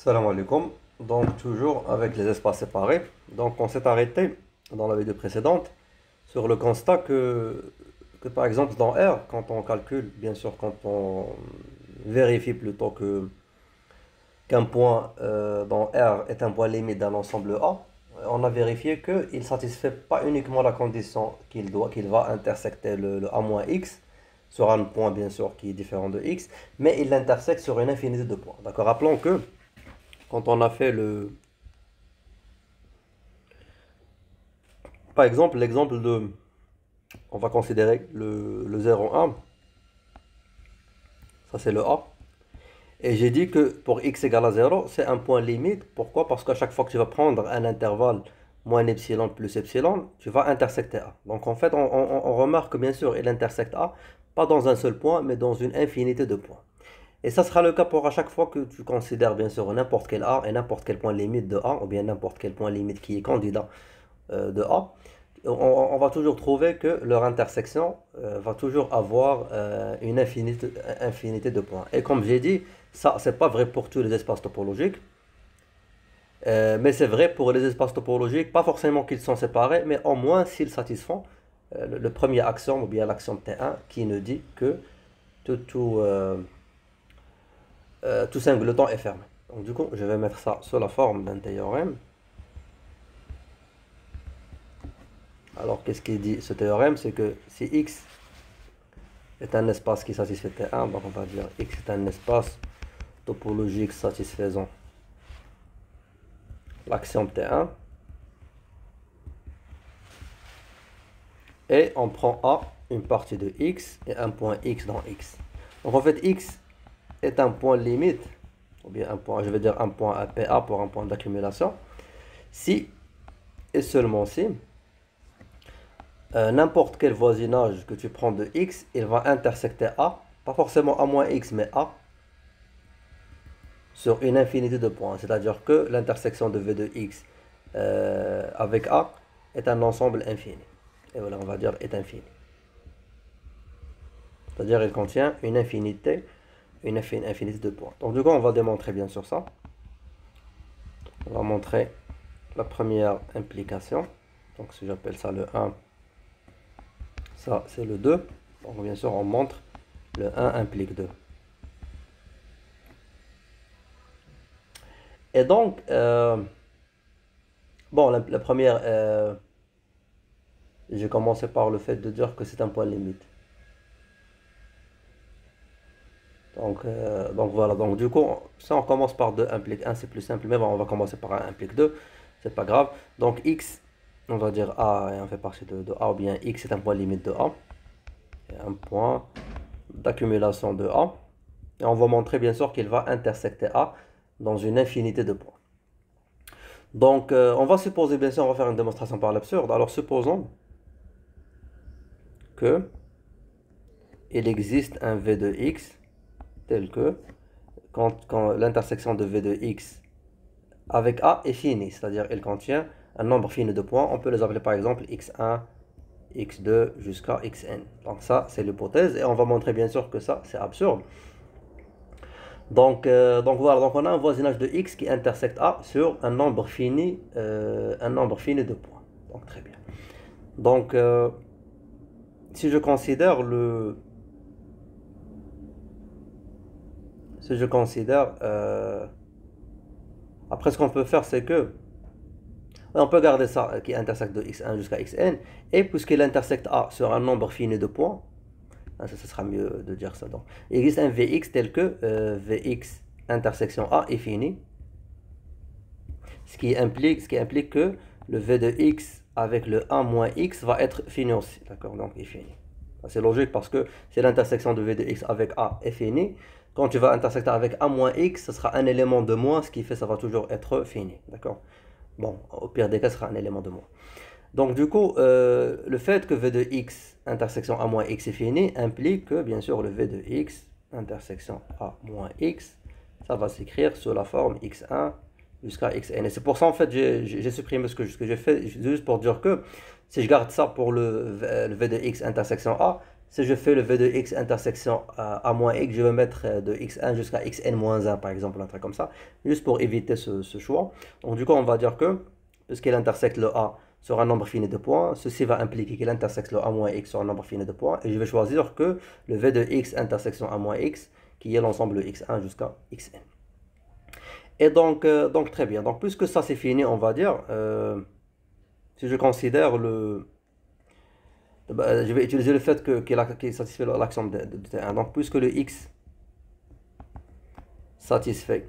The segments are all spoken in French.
Salam alaikum. Donc toujours avec les espaces séparés. Donc on s'est arrêté dans la vidéo précédente sur le constat que par exemple dans R, quand on calcule, bien sûr quand on vérifie plutôt qu'un point dans R est un point limite d'un ensemble A, on a vérifié qu'il ne satisfait pas uniquement la condition qu'il va intersecter le A moins X sur un point bien sûr qui est différent de X, mais il l'intersecte sur une infinité de points. D'accord? Rappelons que quand on a fait par exemple, l'exemple on va considérer le 0,1, ça c'est le A. Et j'ai dit que pour x égale à 0, c'est un point limite. Pourquoi? Parce qu'à chaque fois que tu vas prendre un intervalle moins epsilon plus epsilon, tu vas intersecter A. Donc en fait, on remarque que bien sûr, il intersecte A, pas dans un seul point, mais dans une infinité de points. Et ça sera le cas pour à chaque fois que tu considères bien sûr n'importe quel A et n'importe quel point limite de A, ou bien n'importe quel point limite qui est candidat de A. On va toujours trouver que leur intersection va toujours avoir une infinité de points. Et comme j'ai dit, ça, c'est pas vrai pour tous les espaces topologiques, mais c'est vrai pour les espaces topologiques, pas forcément qu'ils sont séparés, mais au moins s'ils satisfont le premier axiome, ou bien l'axiome T1, qui nous dit que tout singleton est fermé. Donc du coup, je vais mettre ça sous la forme d'un théorème. Alors, qu'est-ce qu'il dit ce théorème? C'est que si X est un espace qui satisfait T1, donc on va dire X est un espace topologique satisfaisant l'axiome T1, et on prend A, une partie de X, et un point X dans X. Donc en fait, X est un point limite, ou bien un point, je vais dire un point APA pour un point d'accumulation, si et seulement si n'importe quel voisinage que tu prends de X, il va intersecter A, pas forcément A moins X, mais A, sur une infinité de points. C'est-à-dire que l'intersection de V de X avec A est un ensemble infini. Et voilà, on va dire est infini. C'est-à-dire il contient une infinité de points. Donc du coup, on va démontrer bien sûr ça. On va montrer la première implication. Donc si j'appelle ça le 1, ça c'est le 2. Donc bien sûr, on montre le 1 implique 2. Et donc, bon, la première, j'ai commencé par le fait de dire que c'est un point limite. Donc voilà, donc du coup, ça on commence par 2 implique 1, c'est plus simple, mais bon, on va commencer par 1 implique 2, c'est pas grave. Donc x, on va dire A, et on fait partie de A, ou bien x est un point limite de A, et un point d'accumulation de A, et on va montrer bien sûr qu'il va intersecter A dans une infinité de points. Donc on va supposer, bien sûr, on va faire une démonstration par l'absurde. Alors supposons que il existe un V de x tel que quand l'intersection de V de x avec A est finie, c'est-à-dire il contient un nombre fini de points, on peut les appeler par exemple x1, x2 jusqu'à xn. Donc ça c'est l'hypothèse et on va montrer bien sûr que ça c'est absurde. Donc voilà, donc on a un voisinage de x qui intersecte A sur un nombre fini de points. Donc très bien. Donc si je considère après ce qu'on peut faire c'est que on peut garder ça qui intersecte de x1 jusqu'à xn, et puisqu'il intersecte A sur un nombre fini de points, ça sera mieux de dire ça. Donc, il existe un Vx tel que Vx intersection A est fini, ce qui implique que le V de x avec le 1 moins x va être fini aussi, d'accord? Donc il est fini. C'est logique parce que si l'intersection de V de x avec A est finie, quand tu vas intersecter avec 1 moins x, ce sera un élément de moins, ce qui fait que ça va toujours être fini, d'accord? Bon, au pire des cas, ce sera un élément de moins. Donc du coup, le fait que V de x intersection A moins x est fini implique que, bien sûr, le V de x intersection A moins x, ça va s'écrire sous la forme x1 jusqu'à xn. Et c'est pour ça, en fait, j'ai supprimé ce que j'ai fait, juste pour dire que si je garde ça pour le V de x intersection A, si je fais le v de x intersection a moins x, je vais mettre de x1 jusqu'à xn moins 1 par exemple, un truc comme ça, juste pour éviter ce choix. Donc du coup, on va dire que, puisqu'il intersecte le a sur un nombre fini de points, ceci va impliquer qu'il intersecte le a moins x sur un nombre fini de points, et je vais choisir que le v de x intersection a moins x, qui est l'ensemble de x1 jusqu'à xn. Et donc très bien, donc puisque ça c'est fini, on va dire, si je considère je vais utiliser le fait qu'il satisfait l'axiome de T1. Donc, puisque le x satisfait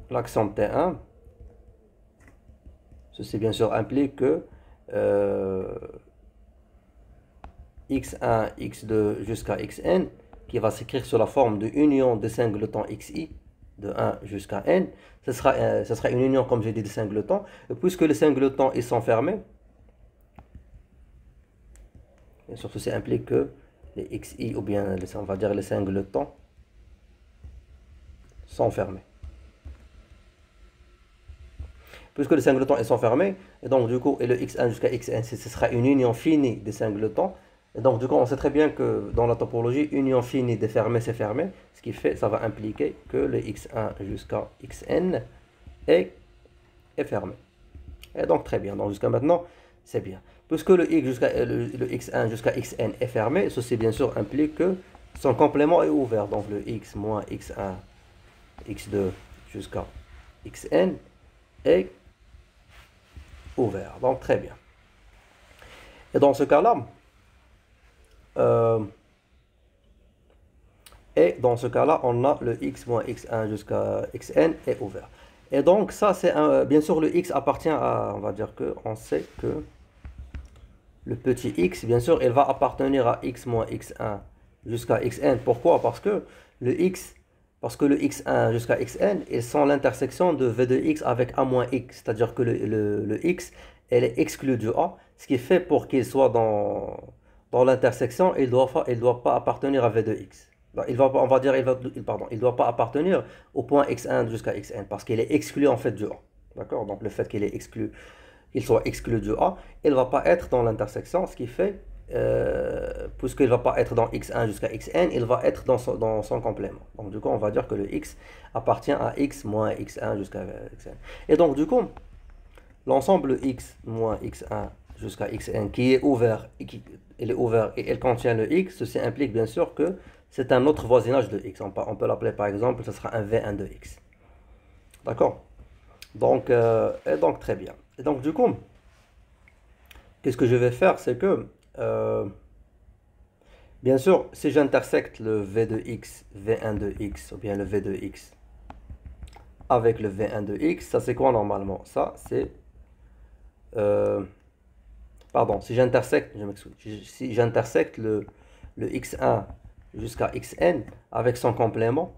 l'axiome T1, ceci bien sûr implique que x1, x2 jusqu'à xn, qui va s'écrire sous la forme de union des singletons xi, de 1 jusqu'à n, ce sera une union, comme j'ai dit, des singletons. Et puisque les singletons ils sont fermés, et surtout, ça implique que les xi, ou bien on va dire les singletons, sont fermés. Puisque les singletons ils sont fermés, et donc du coup, et le x1 jusqu'à xn, ce sera une union finie des singletons. Et donc du coup, on sait très bien que dans la topologie, union finie des fermés, c'est fermé. Ce qui fait, ça va impliquer que le x1 jusqu'à xn est fermé. Et donc très bien, donc jusqu'à maintenant, c'est bien. Puisque le x1 jusqu'à xn est fermé, ceci bien sûr implique que son complément est ouvert. Donc le x moins x1, x2 jusqu'à xn est ouvert. Donc très bien. Et dans ce cas-là, on a le x moins x1 jusqu'à xn est ouvert. Et donc ça, c'est bien sûr le x appartient à, on va dire que, on sait que le petit x, bien sûr, il va appartenir à x moins x1 jusqu'à xn. Pourquoi? Parce que le x1 jusqu'à xn, ils sont l'intersection de v de x avec a moins x. C'est-à-dire que le x, elle est exclue du a. Ce qui fait pour qu'il soit dans l'intersection, il doit pas appartenir à v de x. On va dire, il doit pas appartenir au point x1 jusqu'à xn parce qu'il est exclu en fait du a. D'accord? Donc le fait qu'il est exclu, qu'il soit exclu du A, il ne va pas être dans l'intersection, ce qui fait, puisqu'il ne va pas être dans x1 jusqu'à xn, il va être dans son complément. Donc du coup, on va dire que le x appartient à x moins x1 jusqu'à xn. Et donc du coup, l'ensemble x moins x1 jusqu'à xn qui est ouvert, il est ouvert et il contient le x, ceci implique bien sûr que c'est un autre voisinage de x. On peut l'appeler par exemple, ce sera un v1 de x. D'accord? Donc, et donc très bien. Et donc du coup, qu'est-ce que je vais faire, c'est que, bien sûr, si j'intersecte le v de x, v1 de x, ou bien le v de x, avec le v1 de x, ça c'est quoi normalement? Ça c'est, pardon, si j'intersecte, je m'excuse, si j'intersecte le x1 jusqu'à xn avec son complément,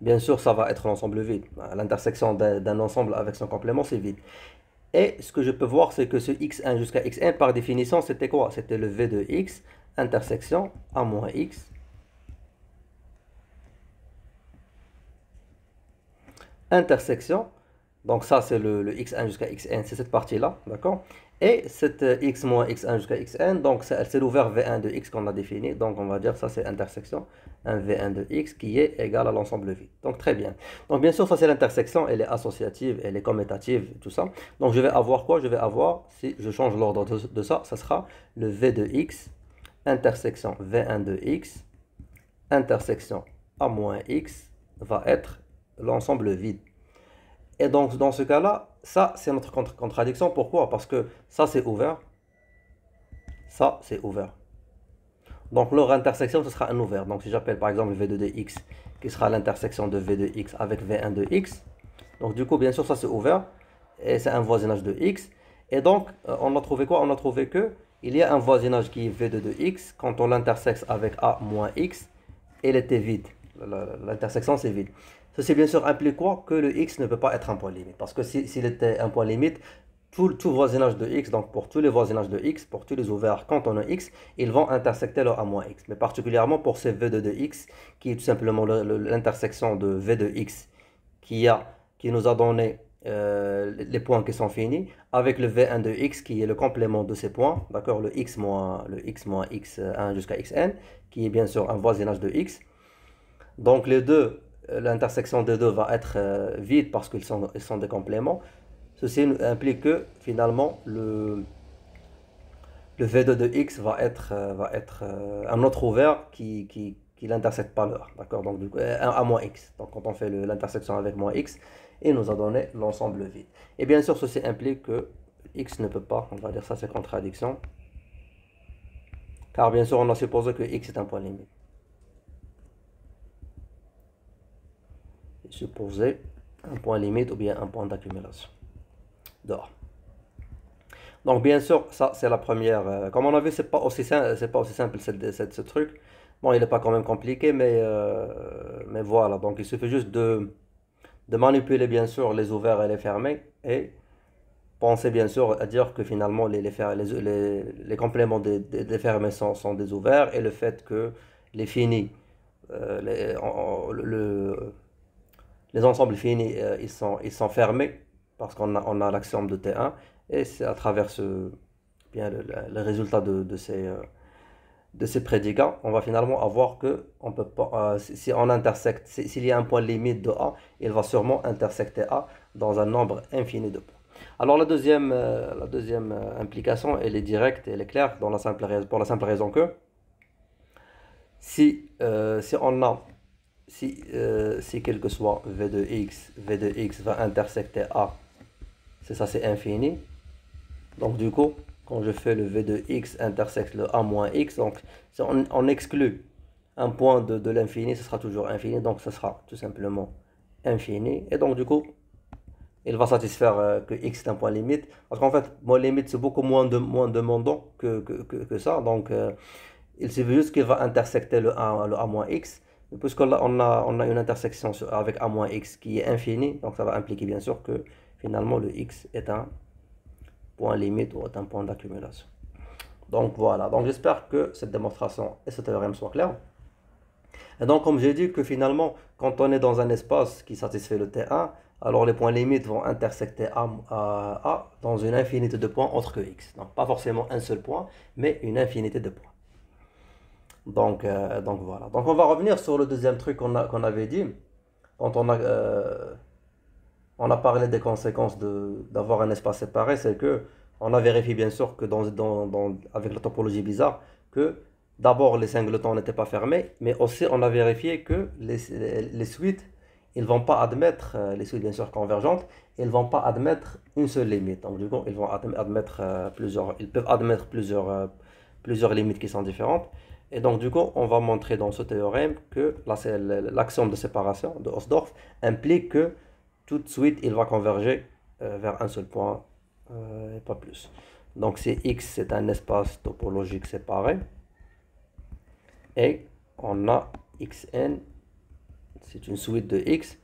bien sûr, ça va être l'ensemble vide. L'intersection d'un ensemble avec son complément, c'est vide. Et ce que je peux voir, c'est que ce x1 jusqu'à xn, par définition, c'était quoi? C'était le v de x, intersection a moins x, intersection, donc ça c'est le x1 jusqu'à xn, c'est cette partie-là, d'accord? Et cette x moins x1 jusqu'à xn, donc c'est l'ouvert v1 de x qu'on a défini, donc on va dire ça c'est intersection, un v1 de x qui est égal à l'ensemble vide. Donc très bien. Donc bien sûr ça c'est l'intersection, elle est associative, elle est commutative, tout ça. Donc je vais avoir quoi? Je vais avoir, si je change l'ordre de ça, ça sera le v de x, intersection v1 de x, intersection a moins x, va être l'ensemble vide. Et donc, dans ce cas-là, ça, c'est notre contradiction. Pourquoi? Parce que ça, c'est ouvert. Ça, c'est ouvert. Donc, leur intersection, ce sera un ouvert. Donc, si j'appelle par exemple v2 de x, qui sera l'intersection de v de x avec v1 de x. Donc, du coup, bien sûr, ça, c'est ouvert. Et c'est un voisinage de x. Et donc, on a trouvé quoi? On a trouvé que il y a un voisinage qui est v2 de x. Quand on l'intersecte avec a moins x, il était vide. L'intersection, c'est vide. Ceci bien sûr implique quoi? Que le x ne peut pas être un point limite. Parce que s'il était un point limite, tout voisinage de x, donc pour tous les voisinages de x, pour tous les ouverts quand on a x, ils vont intersecter leur a moins x. Mais particulièrement pour ce v2 de x, qui est tout simplement l'intersection de v de x qui nous a donné les points qui sont finis, avec le V1 de x qui est le complément de ces points, d'accord, le x moins x1 jusqu'à xn, qui est bien sûr un voisinage de x. Donc les deux, l'intersection des deux va être vide parce ils sont des compléments. Ceci implique que finalement le V2 de x va être un autre ouvert qui n'intersecte pas le A. D'accord? Donc, du coup, un A moins x. Donc, quand on fait l'intersection avec moins x, il nous a donné l'ensemble vide. Et bien sûr, ceci implique que x ne peut pas, on va dire ça, c'est contradiction. Car bien sûr, on a supposé que x est un point limite. Supposer un point limite ou bien un point d'accumulation de A. Donc bien sûr, ça c'est la première. Comme on a vu, c'est pas aussi simple ce truc. Bon, il n'est pas quand même compliqué, mais voilà. Donc il suffit juste de manipuler bien sûr les ouverts et les fermés et penser bien sûr à dire que finalement les compléments des fermés sont des ouverts et le fait que les finis, les ensembles finis, ils sont fermés parce on a l'axiome de T1 et c'est à travers bien, le résultat de ces prédicats, on va finalement avoir que on peut pas, si on intersecte, s'il y a un point limite de A, il va sûrement intersecter A dans un nombre infini de points. Alors la deuxième implication, elle est directe, elle est claire pour la simple raison que si on a si quel que soit v de x va intersecter A, c'est infini. Donc du coup, quand je fais le v de x intersecte le a moins x, donc si on exclut un point de l'infini, ce sera toujours infini, donc ce sera tout simplement infini. Et donc du coup, il va satisfaire que x est un point limite. Parce qu'en fait, moins limite, c'est beaucoup moins demandant que ça. Donc il suffit juste qu'il va intersecter le a moins x. Puisqu'on on a une intersection avec a moins x qui est infinie, donc ça va impliquer bien sûr que finalement le x est un point limite ou est un point d'accumulation. Donc voilà, donc j'espère que cette démonstration et ce théorème soient clairs. Et donc comme j'ai dit que finalement, quand on est dans un espace qui satisfait le T1, alors les points limites vont intersecter A dans une infinité de points autres que x. Donc pas forcément un seul point, mais une infinité de points. Donc voilà. Donc on va revenir sur le deuxième truc qu'on avait dit quand on a parlé des conséquences d'avoir un espace séparé, c'est que on a vérifié bien sûr que avec la topologie bizarre que d'abord les singletons n'étaient pas fermés, mais aussi on a vérifié que les suites ils vont pas admettre les suites bien sûr convergentes, ils vont pas admettre une seule limite. Donc du coup ils vont admettre ils peuvent admettre plusieurs limites qui sont différentes. Et donc, du coup, on va montrer dans ce théorème que l'axiome de séparation de Hausdorff implique que tout de suite, il va converger vers un seul point et pas plus. Donc, si X, c'est un espace topologique séparé, et on a Xn, c'est une suite de X.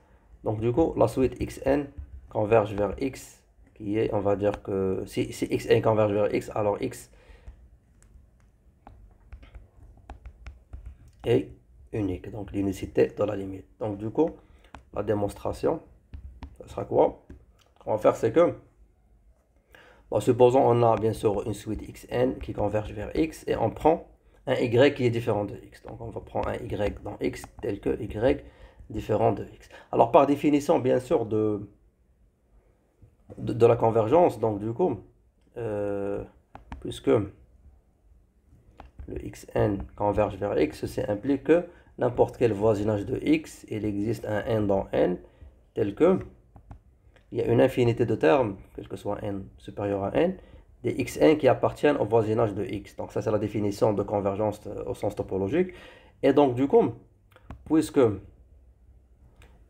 Donc, du coup, la suite Xn converge vers X, qui est, on va dire que si Xn converge vers X, alors X est unique, donc l'unicité de la limite. Donc du coup, la démonstration, ça sera quoi? Ce qu'on va faire, c'est que, bon, supposons on a bien sûr une suite xn qui converge vers x, et on prend un y qui est différent de x. Donc on va prendre un y dans x tel que y différent de x. Alors par définition, bien sûr, de la convergence, donc du coup, puisque le xn converge vers x, ceci implique que n'importe quel voisinage de x, il existe un n dans n, tel que il y a une infinité de termes, quel que soit n supérieur à n, des xn qui appartiennent au voisinage de x. Donc ça c'est la définition de convergence au sens topologique. Et donc du coup, puisque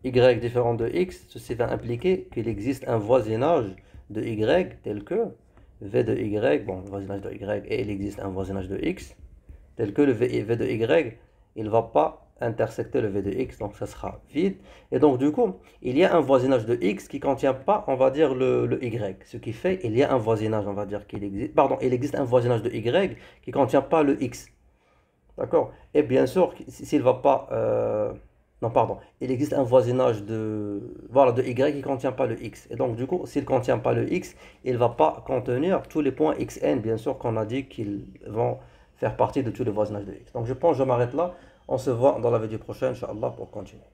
y différent de x, ceci va impliquer qu'il existe un voisinage de y tel que v de y, bon, le voisinage de y, et il existe un voisinage de x, tel que le v de y, il ne va pas intersecter le v de x, donc ça sera vide. Et donc du coup, il y a un voisinage de x qui ne contient pas, on va dire, le y. Ce qui fait, il y a un voisinage, on va dire qu'il existe, pardon, il existe un voisinage de y qui ne contient pas le x. D'accord? Et bien sûr, s'il ne va pas Non, pardon. Il existe un voisinage de, voilà, de y qui ne contient pas le x. Et donc, du coup, s'il ne contient pas le x, il ne va pas contenir tous les points xn, bien sûr, qu'on a dit qu'ils vont faire partie de tous les voisinages de x. Donc, je pense que je m'arrête là. On se voit dans la vidéo prochaine, Inch'Allah, pour continuer.